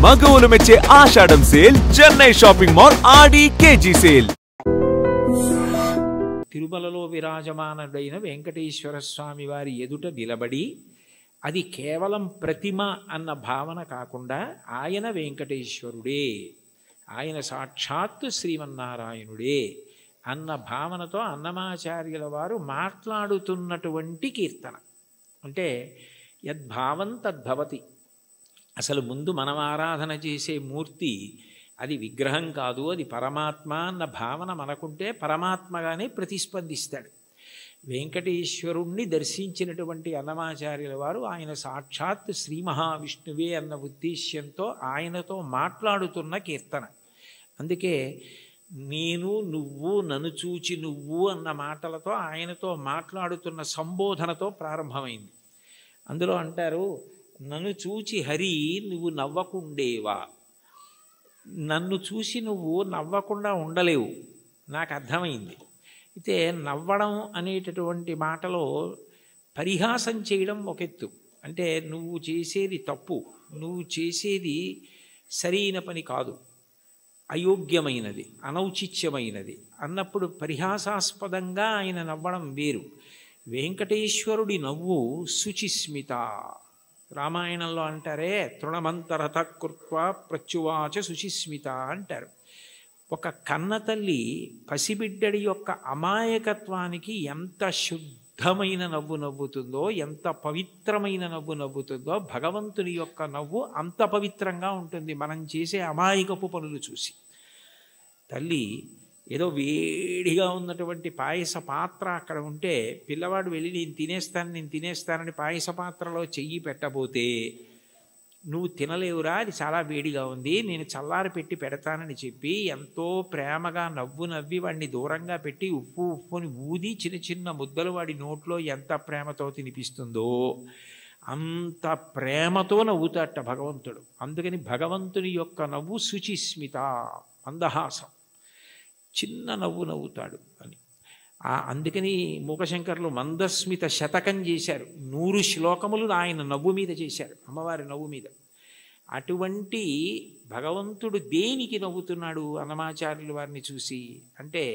మగవులు మెచ్చే ఆషాఢం sale Chennai shopping mall ఆడి KG sale. తిరుమలలో విరాజమానుడైన వెంకటేశ్వర స్వామి వారి ఎదుట నిలబడి అది కేవలం ప్రతిమ అన్న భావన కాకుండా ఆయన వెంకటేశ్వరుడే, ఆయన సాక్షాత్తు శ్రీమన్నారాయణుడే అన్న భావనతో అన్నమాచార్యుల వారు మాట్లాడుతున్నటువంటి కీర్తన. అంటే యద్భావం తద్భవతి. అసలు ముందు మనం ఆరాధన చేసే మూర్తి అది విగ్రహం కాదు, అది పరమాత్మ అన్న భావన మనకుంటే పరమాత్మగానే ప్రతిస్పందిస్తాడు. వెంకటేశ్వరుణ్ణి దర్శించినటువంటి అన్నమాచార్యుల వారు ఆయన సాక్షాత్ శ్రీ మహావిష్ణువే అన్న ఉద్దేశ్యంతో ఆయనతో మాట్లాడుతున్న కీర్తన. అందుకే నేను నువ్వు నన్ను చూచి నువ్వు అన్న మాటలతో ఆయనతో మాట్లాడుతున్న సంబోధనతో ప్రారంభమైంది. అందులో అంటారు, నన్ను చూచి హరి నువ్వు నవ్వకుండేవా, నన్ను చూసి నువ్వు నవ్వకుండా ఉండలేవు, నాకు అర్థమైంది. అయితే నవ్వడం అనేటటువంటి మాటలో పరిహాసం చేయడం ఒక ఎత్తు. అంటే నువ్వు చేసేది తప్పు, నువ్వు చేసేది సరైన పని కాదు, అయోగ్యమైనది, అనౌచిత్యమైనది అన్నప్పుడు పరిహాసాస్పదంగా ఆయన నవ్వడం వేరు. వెంకటేశ్వరుడి నవ్వు శుచిస్మిత. రామాయణంలో అంటారే, తృణమంతరత కృత్వా ప్రత్యువాచ శుచిస్మిత అంటారు. ఒక కన్నతల్లి పసిబిడ్డడి యొక్క అమాయకత్వానికి ఎంత శుద్ధమైన నవ్వు నవ్వుతుందో, ఎంత పవిత్రమైన నవ్వు నవ్వుతుందో, భగవంతుని యొక్క నవ్వు అంత పవిత్రంగా ఉంటుంది మనం చేసే అమాయకపు పనులు చూసి. తల్లి ఏదో వేడిగా ఉన్నటువంటి పాయస పాత్ర అక్కడ ఉంటే పిల్లవాడు వెళ్ళి నేను తినేస్తానని పాయస పాత్రలో చెయ్యి పెట్టబోతే, నువ్వు తినలేవురా, అది చాలా వేడిగా ఉంది, నేను చల్లారి పెట్టి పెడతానని చెప్పి ఎంతో ప్రేమగా నవ్వి వాడిని దూరంగా పెట్టి ఉప్పుని ఊది చిన్న చిన్న ముద్దలు వాడి నోట్లో ఎంత ప్రేమతో తినిపిస్తుందో అంత ప్రేమతో నవ్వుతాట భగవంతుడు. అందుకని భగవంతుని యొక్క నవ్వు శుచిస్మిత, మందహాసం, చిన్న నవ్వు నవ్వుతాడు అని. అందుకని మూకశంకర్లు మందస్మిత శతకం చేశారు. 100 శ్లోకములు ఆయన నవ్వు మీద చేశారు, అమ్మవారి నవ్వు మీద. అటువంటి భగవంతుడు దేనికి నవ్వుతున్నాడు అన్నమాచార్యుల వారిని చూసి అంటే,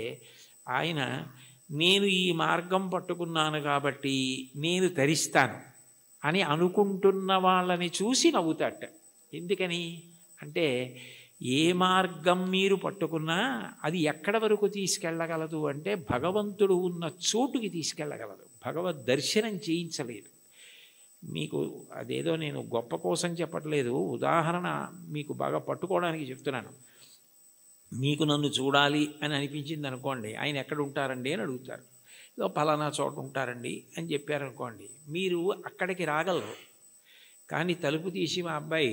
ఆయన నేను ఈ మార్గం పట్టుకున్నాను కాబట్టి నేను తరిస్తాను అని అనుకుంటున్న వాళ్ళని చూసి నవ్వుతాట. ఎందుకని అంటే, ఏ మార్గం మీరు పట్టుకున్నా అది ఎక్కడ వరకు తీసుకెళ్ళగలదు అంటే భగవంతుడు ఉన్న చోటుకి తీసుకెళ్ళగలదు, భగవద్ దర్శనం చేయించలేదు. మీకు అదేదో నేను గొప్ప కోసం చెప్పట్లేదు, ఉదాహరణ మీకు బాగా పట్టుకోవడానికి చెప్తున్నాను. మీకు నన్ను చూడాలి అని అనిపించింది అనుకోండి, ఆయన ఎక్కడ ఉంటారండి అని అడుగుతారు. ఏదో పలానా చోట ఉంటారండి అని చెప్పారనుకోండి, మీరు అక్కడికి రాగలరు. కానీ తలుపు తీసి మా అబ్బాయి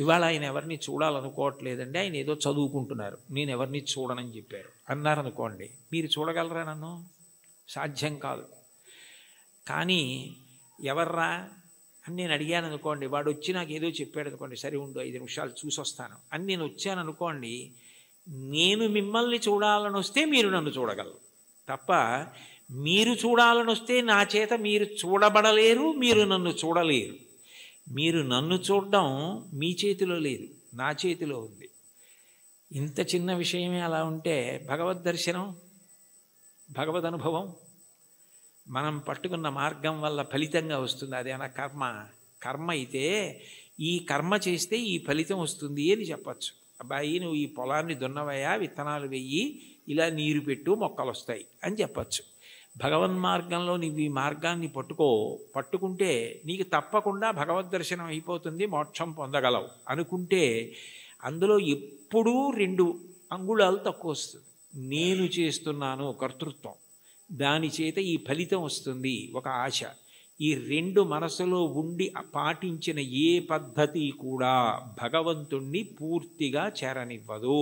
ఇవాళ ఆయన ఎవరిని చూడాలనుకోవట్లేదండి, ఆయన ఏదో చదువుకుంటున్నారు, నేను ఎవరిని చూడనని చెప్పారు అన్నారనుకోండి, మీరు చూడగలరా నన్ను? సాధ్యం కాదు. కానీ ఎవర్రా అని నేను అడిగాను అనుకోండి, వాడు వచ్చి నాకు ఏదో చెప్పాడు అనుకోండి, సరే ఉండు 5 నిమిషాలు చూసి వస్తాను అని నేను వచ్చాను అనుకోండి, నేను మిమ్మల్ని చూడాలని వస్తే మీరు నన్ను చూడగలరు తప్ప మీరు చూడాలని వస్తే నా చేత మీరు చూడబడలేరు, మీరు నన్ను చూడలేరు. మీరు నన్ను చూడడం మీ చేతిలో లేదు, నా చేతిలో ఉంది. ఇంత చిన్న విషయమే అలా ఉంటే భగవద్ దర్శనం, భగవద్ అనుభవం మనం పట్టుకున్న మార్గం వల్ల ఫలితంగా వస్తుంది. అదేనా కర్మ అయితే ఈ కర్మ చేస్తే ఈ ఫలితం వస్తుంది అని చెప్పచ్చు. అబ్బాయి నువ్వు ఈ పొలాన్ని దున్నవయ్యా, విత్తనాలు వెయ్యి, ఇలా నీరు పెట్టు, మొక్కలు వస్తాయి అని చెప్పచ్చు. భగవన్మార్గంలో నీవు ఈ మార్గాన్ని పట్టుకుంటే నీకు తప్పకుండా భగవద్ దర్శనం అయిపోతుంది, మోక్షం పొందగలవు అనుకుంటే అందులో ఎప్పుడూ 2 అంగుళాలు తక్కువ వస్తుంది. నేను చేస్తున్నాను కర్తృత్వం, దాని చేత ఈ ఫలితం వస్తుంది ఒక ఆశ. ఈ 2 మనసులో ఉండి పాటించిన ఏ పద్ధతి కూడా భగవంతుణ్ణి పూర్తిగా చేరనివ్వదు.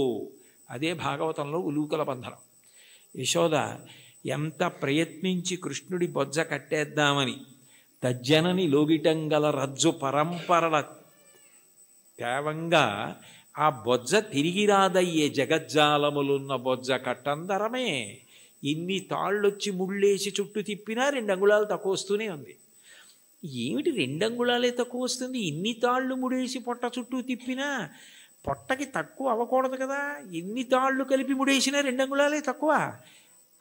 అదే భాగవతంలో ఉలూకల బంధనం. యశోద ఎంత ప్రయత్నించి కృష్ణుడి బొజ్జ కట్టేద్దామని తజ్జనని లోగిటంగల రజ్జు పరంపరల తేవంగా ఆ బొజ్జ తిరిగి రాదయ్యే జగజ్జాలములున్న బొజ్జ కట్టందరమే, ఇన్ని తాళ్ళొచ్చి ముళ్ళేసి చుట్టూ తిప్పినా 2 అంగుళాలు తక్కువ వస్తూనే ఉంది. ఏమిటి 2 అంగుళాలే తక్కువ వస్తుంది, ఇన్ని తాళ్ళు ముడేసి పొట్ట చుట్టూ తిప్పినా పొట్టకి తక్కువ అవ్వకూడదు కదా, ఎన్ని తాళ్ళు కలిపి ముడేసినా 2 అంగుళాలే తక్కువ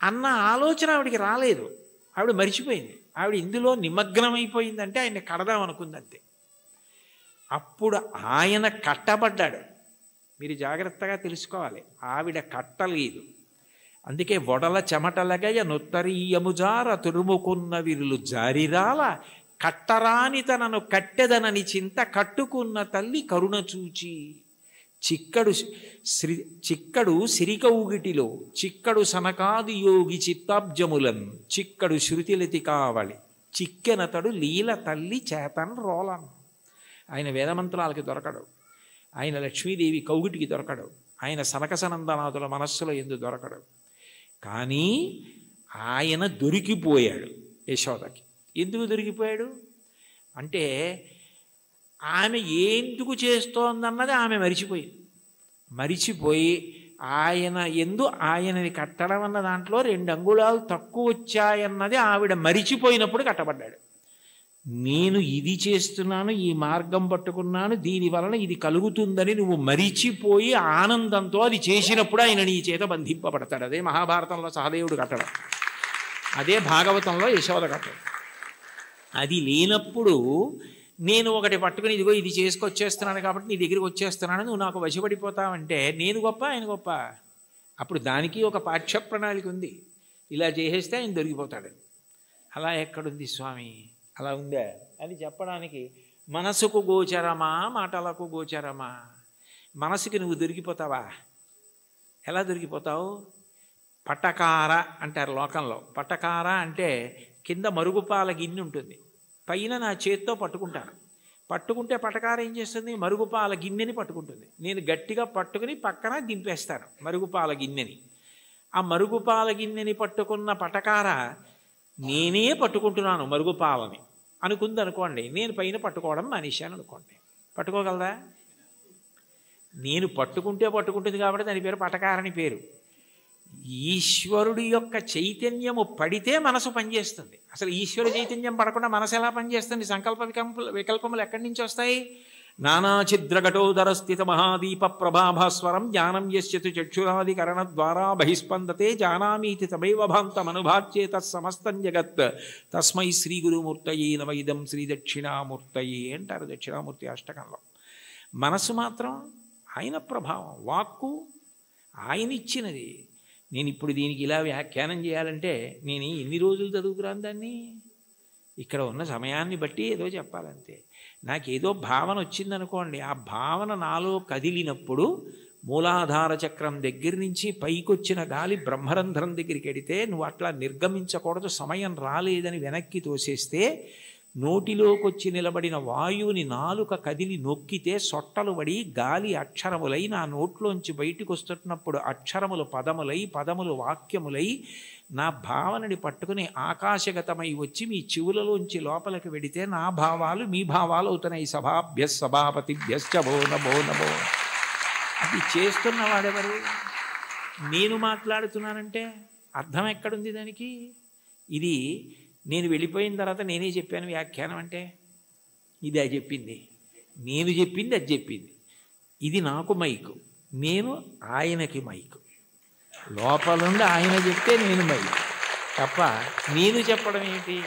అన్న ఆలోచన ఆవిడికి రాలేదు. ఆవిడ మరిచిపోయింది. ఆవిడ ఇందులో నిమగ్నమైపోయిందంటే ఆయన్ని కడదాం అనుకుందంతే. అప్పుడు ఆయన కట్టబడ్డాడు. మీరు జాగ్రత్తగా తెలుసుకోవాలి, ఆవిడ కట్టలేదు. అందుకే వడల చెమటలగయ నొత్తరీయముజార తురుముకున్న విరులు జారిరాల కట్టరాని తనను కట్టెదనని చింత కట్టుకున్న తల్లి కరుణ చూచి చిక్కడు సిరికౌగిటిలో చిక్కడు సనకాది యోగి చిత్తాబ్జములన్ చిక్కడు శృతిలతి కావలి చిక్కెనతడు లీల తల్లి చేతన్ రోలన్. ఆయన వేదమంత్రాలకి దొరకడు, ఆయన లక్ష్మీదేవి కౌగిటికి దొరకడు, ఆయన సనకసనందనాథుల మనస్సులో ఎందు దొరకడు. కానీ ఆయన దొరికిపోయాడు యశోదకి. ఎందుకు దొరికిపోయాడు అంటే ఆమె ఎందుకు చేస్తోందన్నది ఆమె మరిచిపోయి ఆయన ఆయనని కట్టడం అన్న దాంట్లో 2 అంగుళాలు తక్కువ వచ్చాయన్నది ఆవిడ మరిచిపోయినప్పుడు కట్టబడ్డాడు. నేను ఇది చేస్తున్నాను, ఈ మార్గం పట్టుకున్నాను, దీని వలన ఇది కలుగుతుందని నువ్వు మరిచిపోయి ఆనందంతో అది చేసినప్పుడు ఆయన నీ చేత బంధింపబడతాడు. అదే మహాభారతంలో సహదేవుడు కట్టడం, అదే భాగవతంలో యశోద కట్టడం. అది లేనప్పుడు నేను ఒకటి పట్టుకుని ఇదిగో ఇది చేసుకొచ్చేస్తున్నాను కాబట్టి నీ దగ్గరికి వచ్చేస్తున్నాను, నువ్వు నాకు వశపడిపోతావంటే నేను గొప్ప ఆయన గొప్ప. అప్పుడు దానికి ఒక పాఠ్య ప్రణాళిక ఉంది, ఇలా చేసేస్తే ఆయన దొరికిపోతాడు. అలా ఎక్కడుంది స్వామి, అలా ఉందా అని చెప్పడానికి మనసుకు గోచరమా మాటలకు గోచరమా? మనసుకి నువ్వు దొరికిపోతావా? ఎలా దొరికిపోతావు? పటకార అంటారు లోకంలో. పటకార అంటే కింద మరుగుపాల గిన్నె ఉంటుంది, పైన నా చేత్తో పట్టుకుంటే పటకార ఏం చేస్తుంది? మరుగుపాల గిన్నెని పట్టుకుంటుంది. నేను గట్టిగా పట్టుకుని పక్కన దింపేస్తాను మరుగుపాల గిన్నెని. ఆ మరుగుపాల గిన్నెని పట్టుకున్న పటకార నేనే పట్టుకుంటున్నాను మరుగుపాలని అనుకుంది అనుకోండి, నేను పైన పట్టుకోవడం మానేశాను అనుకోండి, పట్టుకోగలదా? నేను పట్టుకుంటుంది కాబట్టి దాని పేరు పటకారని పేరు. ఈశ్వరుడి యొక్క చైతన్యము పడితే మనసు పనిచేస్తుంది. అసలు ఈశ్వర చైతన్యం పడకుండా మనసు ఎలా పనిచేస్తుంది? సంకల్ప వికల్పములు ఎక్కడి నుంచి వస్తాయి? నానాఛిద్రఘటోదర స్థిత మహాదీప ప్రభాభాస్వరం జ్ఞానం యస్యతు చక్షురాదికరణ ద్వారా బహిస్పందతే జానామీతి తమైవ భాంతమనుభాచ్యే తత్సమస్తం జగత్ తస్మై శ్రీ గురుమూర్తయే నమ ఇదం శ్రీ దక్షిణామూర్తయే అంటారు దక్షిణామూర్తి అష్టకంలో. మనసు మాత్రం ఆయన ప్రభావం, వాక్కు ఆయన ఇచ్చినది. నేను ఇప్పుడు దీనికి ఇలా వ్యాఖ్యానం చేయాలంటే నేను ఎన్ని రోజులు చదువుకురాను దాన్ని? ఇక్కడ ఉన్న సమయాన్ని బట్టి ఏదో చెప్పాలంతే. నాకేదో భావన వచ్చిందనుకోండి, ఆ భావన నాలో కదిలినప్పుడు మూలాధార చక్రం దగ్గర నుంచి పైకొచ్చిన గాలి బ్రహ్మరంధ్రం దగ్గరికి వెడితే నువ్వు అట్లా నిర్గమించకూడదు, సమయం రాలేదని వెనక్కి తోసేస్తే నోటిలోకి వచ్చి నిలబడిన వాయువుని నాలుక కదిలి నొక్కితే సొట్టలు పడి గాలి అక్షరములై నా నోట్లోంచి బయటికి వస్తున్నప్పుడు అక్షరములు పదములై పదములు వాక్యములై నా భావనని పట్టుకుని ఆకాశగతమై వచ్చి మీ చెవులలోంచి లోపలికి వెడితే నా భావాలు మీ భావాలు అవుతున్నాయి. సభాభ్య సభాపతిభ్యశ్చ భో నమో నమో. అది చేస్తున్నవాడెవరు? నేను మాట్లాడుతున్నానంటే అర్థం ఎక్కడుంది దానికి? ఇది నేను వెళ్ళిపోయిన తర్వాత నేనే చెప్పాను వ్యాఖ్యానం అంటే, ఇది అది చెప్పింది, నేను చెప్పింది అది చెప్పింది. ఇది నాకు మైకు, నేను ఆయనకి మైకు. లోపలుండి ఆయన చెప్తే నేను మైకు తప్ప నేను చెప్పడం ఏంటి?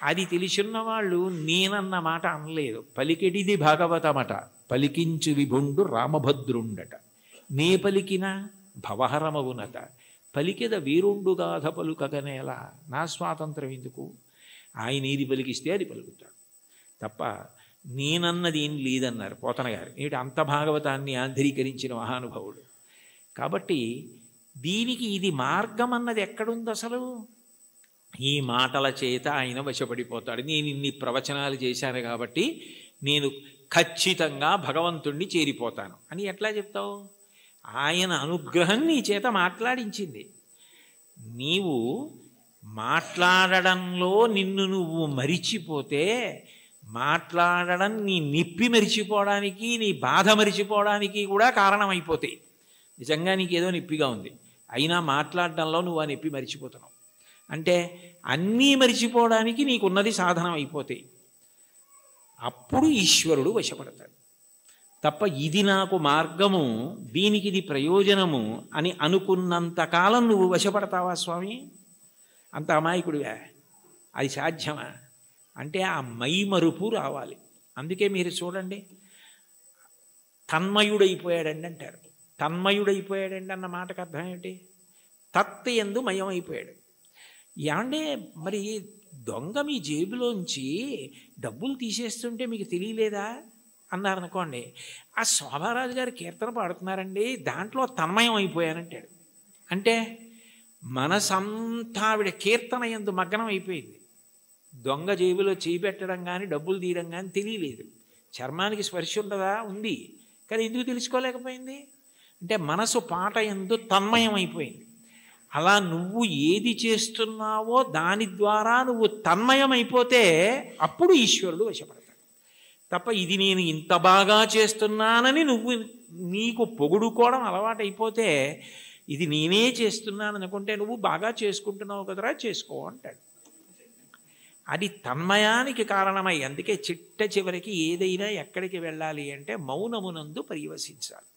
అది తెలిసిన్న వాళ్ళు నేనన్న మాట అనలేదు. పలికెడిది భాగవతమట, పలికించు విభుండు రామభద్రుండట, నే పలికిన భవహరమవునట, పలికెద వీరుండుగాధ పలుకగనేలా, నా స్వాతంత్రం ఎందుకు? ఆయన ఏది పలికిస్తే అది పలుకుతాడు తప్ప నేనన్నది ఏం లేదన్నారు పోతన గారు. ఏమిటి అంత భాగవతాన్ని ఆంధ్రీకరించిన మహానుభావుడు. కాబట్టి దీనికి ఇది మార్గం అన్నది ఎక్కడుంది అసలు? ఈ మాటల చేత ఆయన వశపడిపోతాడు. నేను ఇన్ని ప్రవచనాలు చేశాను కాబట్టి నేను ఖచ్చితంగా భగవంతుణ్ణి చేరిపోతాను అని ఎట్లా చెప్తావు? ఆయన అనుగ్రహం నీ చేత మాట్లాడించింది. నీవు మాట్లాడడంలో నిన్ను నువ్వు మరిచిపోతే, మాట్లాడడం నీ నిప్పి మరిచిపోవడానికి, నీ బాధ మరిచిపోవడానికి కూడా కారణమైపోతాయి. నిజంగా నీకేదో నొప్పిగా ఉంది, అయినా మాట్లాడడంలో నువ్వు ఆ నొప్పి మరిచిపోతున్నావు అంటే అన్నీ మరిచిపోవడానికి నీకున్నది సాధనం అయిపోతాయి. అప్పుడు ఈశ్వరుడు వశపడతాడు. తప్ప ఇది నాకు మార్గము, దీనికి ఇది ప్రయోజనము అని అనుకున్నంతకాలం నువ్వు వశపడతావా స్వామి? అంత అమాయకుడివా? అది సాధ్యమా? అంటే ఆ మైమరుపు రావాలి. అందుకే మీరు చూడండి, తన్మయుడైపోయాడండి అంటారు. తన్మయుడైపోయాడండి అన్న మాటకు అర్థం ఏమిటి? తత్ యందు మయమైపోయాడు. ఏమంటే మరి దొంగ మీ జేబులోంచి డబ్బులు తీసేస్తుంటే మీకు తెలియలేదా అన్నారనుకోండి, ఆ శోభారాజు గారు కీర్తన పాడుతున్నారండి, దాంట్లో తన్మయం అయిపోయానంటాడు. అంటే మనసంతా ఆవిడ కీర్తన యందు మగ్నం అయిపోయింది. దొంగ జేబులో చేయి పెట్టడం కానీ డబ్బులు తీయడం కానీ తెలియలేదు. చర్మానికి స్పర్శ ఉండదా? ఉంది. కానీ ఎందుకు తెలుసుకోలేకపోయింది? అంటే మనసు పాట యందు తన్మయం అయిపోయింది. అలా నువ్వు ఏది చేస్తున్నావో దాని ద్వారా నువ్వు తన్మయం అయిపోతే అప్పుడు ఈశ్వరుడు వశపడతాడు. తప్ప ఇది నేను ఇంత బాగా చేస్తున్నానని నువ్వు నీకు పొగుడుకోవడం అలవాటైపోతే, ఇది నేనే చేస్తున్నాను అనుకుంటే నువ్వు బాగా చేసుకుంటున్నావు కదరా, చేసుకో అంటాడు. అది తన్మయానికి కారణమై, అందుకే చిట్ట చివరికి ఏదైనా ఎక్కడికి వెళ్ళాలి అంటే మౌనమునందు పర్యవసించాలి.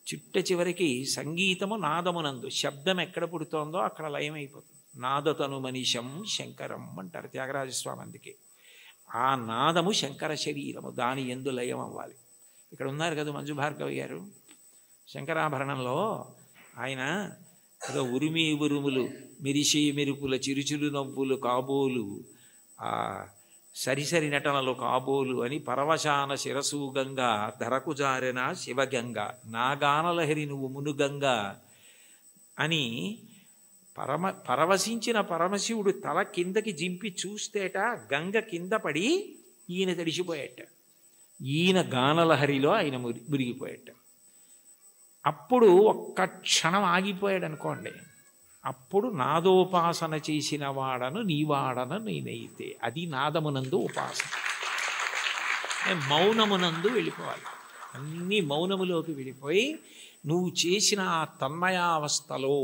చిట్ట చివరికి సంగీతము నాదమునందు, శబ్దం ఎక్కడ పుడుతోందో అక్కడ లయమైపోతుంది. నాదతను మనిషం శంకరం అంటారు త్యాగరాజస్వామి. అందుకే ఆ నాదము శంకర శరీరము, దాని యందు లయం అవ్వాలి. ఇక్కడ ఉన్నారు కదా మంజు భార్గవి గారు, శంకరాభరణంలో ఆయన ఏదో ఉరిమి ఉరుములు మెరిసే మెరుపుల చిరుచులు నవ్వులు కాబోలు, సరిసరి నటనలు కాబోలు అని పరవశాన శిరసూగంగా ధరకు జారెన శివగంగ నాగానలహరి నువ్వు మునుగంగా అని పరవశించిన పరమశివుడు తల కిందకి జింపి చూస్తేట గంగ కింద పడి ఈయన తడిసిపోయేట. ఈయన గానలహరిలో ఆయన మురిగిపోయేట. అప్పుడు ఒక్క క్షణం ఆగిపోయాడు అనుకోండి, అప్పుడు నాదోపాసన చేసిన వాడను నీవాడను నేనైతే, అది నాదమునందు ఉపాసన. మౌనమునందు వెళ్ళిపోవాలి. అన్నీ మౌనములోకి వెళ్ళిపోయి నువ్వు చేసిన ఆ తన్మయావస్థలో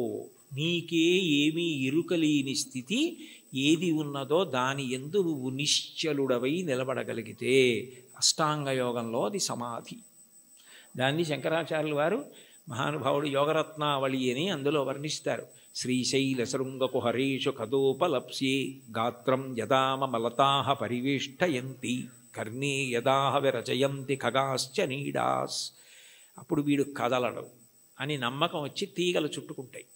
నీకే ఏమీ ఎరుకలేని స్థితి ఏది ఉన్నదో దాని యందు నువ్వు నిశ్చలుడవై నిలబడగలిగితే అష్టాంగ యోగంలో అది సమాధి. దాన్ని శంకరాచార్యులు వారు మహానుభావుడు యోగరత్నావళి అని అందులో వర్ణిస్తారు. శ్రీశైల శృంగకు హరేషు కదోపలప్స్యే గాత్రం యదామ మలతాహ పరివేష్టయంతి కర్ణే యదాహ విరచయంతి ఖగాశ్చ నీడాస్. అప్పుడు వీడు కదలడు అని నమ్మకం వచ్చి తీగలు చుట్టుకుంటాయి.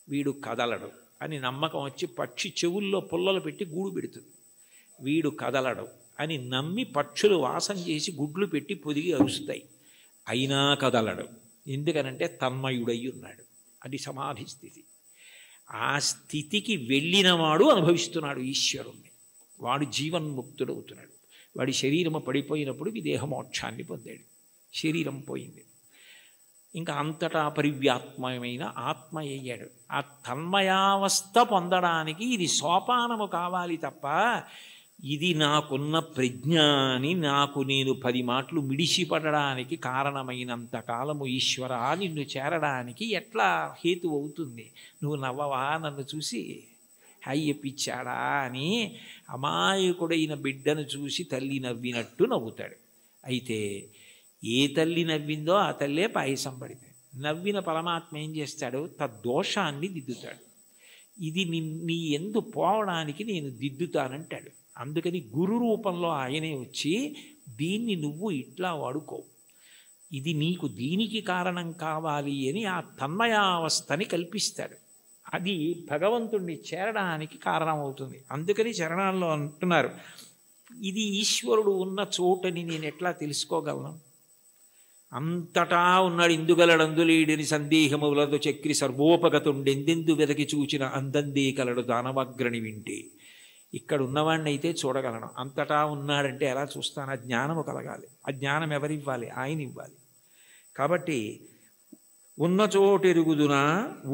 వీడు కదలడు అని నమ్మకం వచ్చి పక్షి చెవుల్లో పుల్లలు పెట్టి గూడు పెడుతుంది. వీడు కదలడు అని నమ్మి పక్షులు వాసం చేసి గుడ్లు పెట్టి పొదిగి అరుస్తాయి. అయినా కదలడు. ఎందుకనంటే తన్మయుడై ఉన్నాడు. అది సమాధి స్థితి. ఆ స్థితికి వెళ్ళినవాడు అనుభవిస్తున్నాడు ఈశ్వరుణ్ణి. వాడు జీవన్ముక్తుడవుతున్నాడు. వాడి శరీరము పడిపోయినప్పుడు విదేహమోక్షాన్ని పొందాడు. శరీరం పోయింది, ఇంకా అంతటా పరివ్యాత్మమైన ఆత్మ అయ్యాడు. ఆ తన్మయావస్థ పొందడానికి ఇది సోపానము కావాలి తప్ప ఇది నాకున్న ప్రజ్ఞ అని నాకు నేను 10 మాటలు మిడిసిపడడానికి కారణమైనంత కాలము ఈశ్వర నిన్ను చేరడానికి ఎట్లా హేతు అవుతుంది? నువ్వు నవ్వవా నన్ను చూసి? హయ్యపిచ్చాడా అని అమాయకుడైన బిడ్డను చూసి తల్లి నవ్వినట్టు నవ్వుతాడు. అయితే ఏ తల్లి నవ్విందో ఆ తల్లే పాయసం పడింది. నవ్విన పరమాత్మ ఏం చేస్తాడు? తద్దోషాన్ని దిద్దుతాడు. ఇది నీ ఎందు పోవడానికి నేను దిద్దుతానంటాడు. అందుకని గురు రూపంలో ఆయనే వచ్చి దీన్ని నువ్వు ఇట్లా వాడుకో, ఇది నీకు దీనికి కారణం కావాలి అని ఆ తన్మయావస్థని కల్పిస్తాడు. అది భగవంతుణ్ణి చేరడానికి కారణమవుతుంది. అందుకని చరణాల్లో అంటున్నారు, ఇది ఈశ్వరుడు ఉన్న చోటని నేను ఎట్లా తెలుసుకోగలను? అంతటా ఉన్నాడు ఇందుగలడందులేడిని సందేహములతో చక్రి సర్వోపగతుండెందెందు వెదకి చూచిన అందందే కలడు దానవాగ్రణి వింటే. ఇక్కడ ఉన్నవాడిని అయితే చూడగలను, అంతటా ఉన్నాడంటే ఎలా చూస్తాను? ఆ జ్ఞానము కలగాలి. ఆ జ్ఞానం ఎవరివ్వాలి? ఆయన ఇవ్వాలి. కాబట్టి ఉన్న చోటెరుగుదునా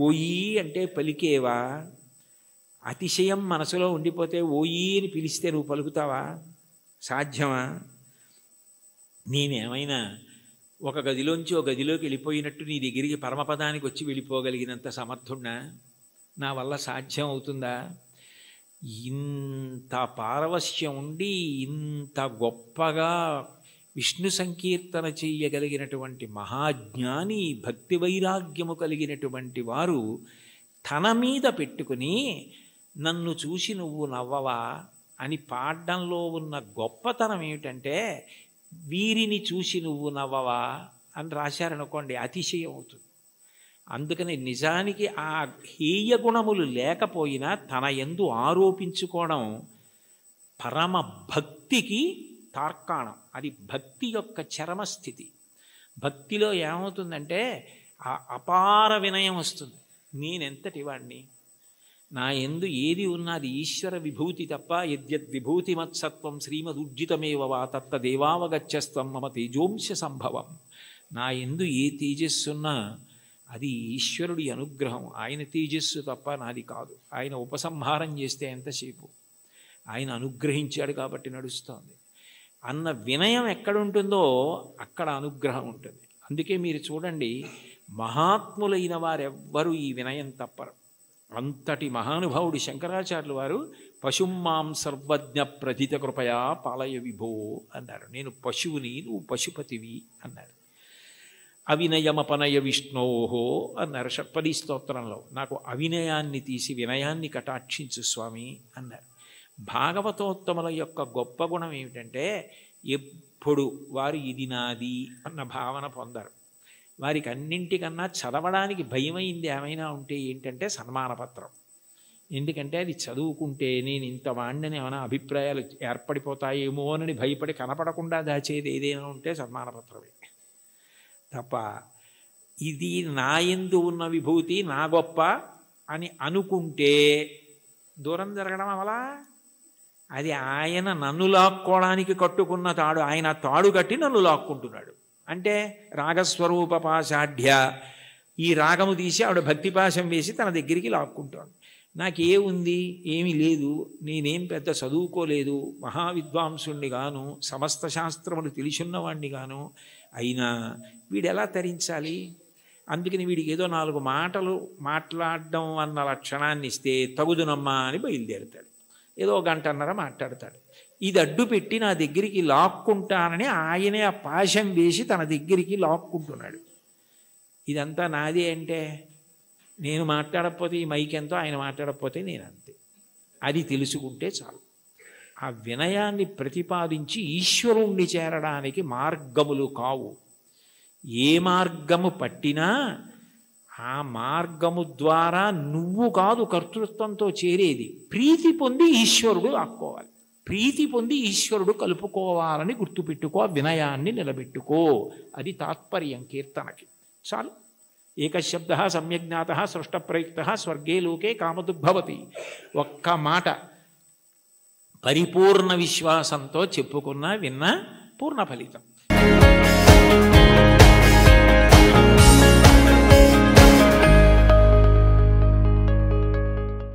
ఓయి అంటే పలికేవా? అతిశయం మనసులో ఉండిపోతే ఓయి అని పిలిస్తే నువ్వు పలుకుతావా? సాధ్యమా? నేనేమైనా ఒక గదిలోంచి ఒక గదిలోకి వెళ్ళిపోయినట్టు నీ దగ్గరికి పరమపదానికి వచ్చి వెళ్ళిపోగలిగినంత సమర్థున్నా? నా వల్ల సాధ్యం అవుతుందా? ఇంత పారవశ్యం ఉండి ఇంత గొప్పగా విష్ణు సంకీర్తన చెయ్యగలిగినటువంటి మహాజ్ఞాని, భక్తి వైరాగ్యము కలిగినటువంటి వారు తన మీద పెట్టుకుని నన్ను చూసి నువ్వు నవ్వవా అని పాడడంలో ఉన్న గొప్పతనం ఏమిటంటే, వీరిని చూసి నువ్వు నవ్వవా అని రాశారనుకోండి అతిశయం అవుతుంది. అందుకని నిజానికి ఆ హేయ గుణములు లేకపోయినా తన యందు ఆరోపించుకోవడం పరమ భక్తికి తార్కాణం. అది భక్తి యొక్క చరమస్థితి. భక్తిలో ఏమవుతుందంటే ఆ అపార వినయం వస్తుంది. నేనెంతటి వాడిని, నా యందు ఏది ఉన్నది ఈశ్వర విభూతి తప్ప, యద్యద్ విభూతి మత్సత్వం శ్రీమదుర్జితమేవ వా తత్తదేవావగచ్చస్త్వం మమ తేజోంశ సంభవం. నా యందు ఏ తేజస్సున్నా అది ఈశ్వరుడి అనుగ్రహం. ఆయన తేజస్సు తప్ప నాది కాదు. ఆయన ఉపసంహారం చేస్తే ఎంతసేపు, ఆయన అనుగ్రహించాడు కాబట్టి నడుస్తోంది అన్న వినయం ఎక్కడుంటుందో అక్కడ అనుగ్రహం ఉంటుంది. అందుకే మీరు చూడండి, మహాత్ములైన వారెవ్వరూ ఈ వినయం తప్పరు. అంతటి మహానుభావుడు శంకరాచార్యులు వారు పశుమాం సర్వజ్ఞ ప్రథిత కృపయా పాలయ విభో అన్నారు. నేను పశువుని, నువ్వు పశుపతివి అన్నారు. అవినయమపనయ విష్ణోహో అన్నారు షట్పదీ స్తోత్రంలో. నాకు అవినయాన్ని తీసి వినయాన్ని కటాక్షించు స్వామి అన్నారు. భాగవతోత్తముల యొక్క గొప్ప గుణం ఏమిటంటే ఎప్పుడు వారు ఇది నాది అన్న భావన పొందరు. వారికి అన్నింటికన్నా చదవడానికి భయమైంది ఏమైనా ఉంటే ఏంటంటే సన్మానపత్రం. ఎందుకంటే అది చదువుకుంటే నేను ఇంత వాణ్ణని ఏమైనా అభిప్రాయాలు ఏర్పడిపోతాయేమో అని భయపడి కనపడకుండా దాచేది ఏదైనా ఉంటే సన్మానపత్రమే తప్ప, ఇది నా యందు ఉన్న విభూతి నా గొప్ప అని అనుకుంటే దూరం జరగడం అవలా. అది ఆయన నన్ను లాక్కోవడానికి కట్టుకున్న తాడు. ఆయన తాడు కట్టి నన్ను లాక్కుంటున్నాడు. అంటే రాగస్వరూప పాశాఢ్య, ఈ రాగము తీసి ఆవిడ భక్తిపాశం వేసి తన దగ్గరికి లాక్కుంటోంది. నాకేముంది, ఏమీ లేదు, నేనేం పెద్ద చదువుకోలేదు, మహావిద్వాంసుణ్ణి గాను, సమస్త శాస్త్రములు తెలిసున్నవాణ్ణి గాను, అయినా వీడెలా తరించాలి? అందుకని వీడికి ఏదో 4 మాటలు మాట్లాడడం అన్న లక్షణాన్ని ఇస్తే తగుదునమ్మా అని బయలుదేరుతాడు. ఏదో 1 గంటన్నర మాట్లాడతాడు. ఇది అడ్డు పెట్టి నా దగ్గరికి లాక్కుంటానని ఆయనే ఆ పాశం వేసి తన దగ్గరికి లాక్కుంటున్నాడు. ఇదంతా నాదే అంటే నేను మాట్లాడకపోతే ఈ మైక్ ఎంతో, ఆయన మాట్లాడకపోతే నేను అంతే. అది తెలుసుకుంటే చాలు. ఆ వినయాన్ని ప్రతిపాదించి ఈశ్వరుణ్ణి చేరడానికి మార్గములు కావు. ఏ మార్గము పట్టినా ఆ మార్గము ద్వారా నువ్వు కాదు కర్తృత్వంతో చేరేది. ప్రీతి పొంది ఈశ్వరుడు లాక్కోవాలి, ప్రీతి పొంది ఈశ్వరుడు కలుపుకోవాలని గుర్తుపెట్టుకో, వినయాన్ని నిలబెట్టుకో. అది తాత్పర్యం కీర్తనకి. చాలు. ఏకశబ్ద సమ్యజ్ఞాత సృష్టప్రయుక్త స్వర్గే లోకే కామదుగ్భవతి. ఒక్క మాట పరిపూర్ణ విశ్వాసంతో చెప్పుకున్నా విన్నా పూర్ణ ఫలితం.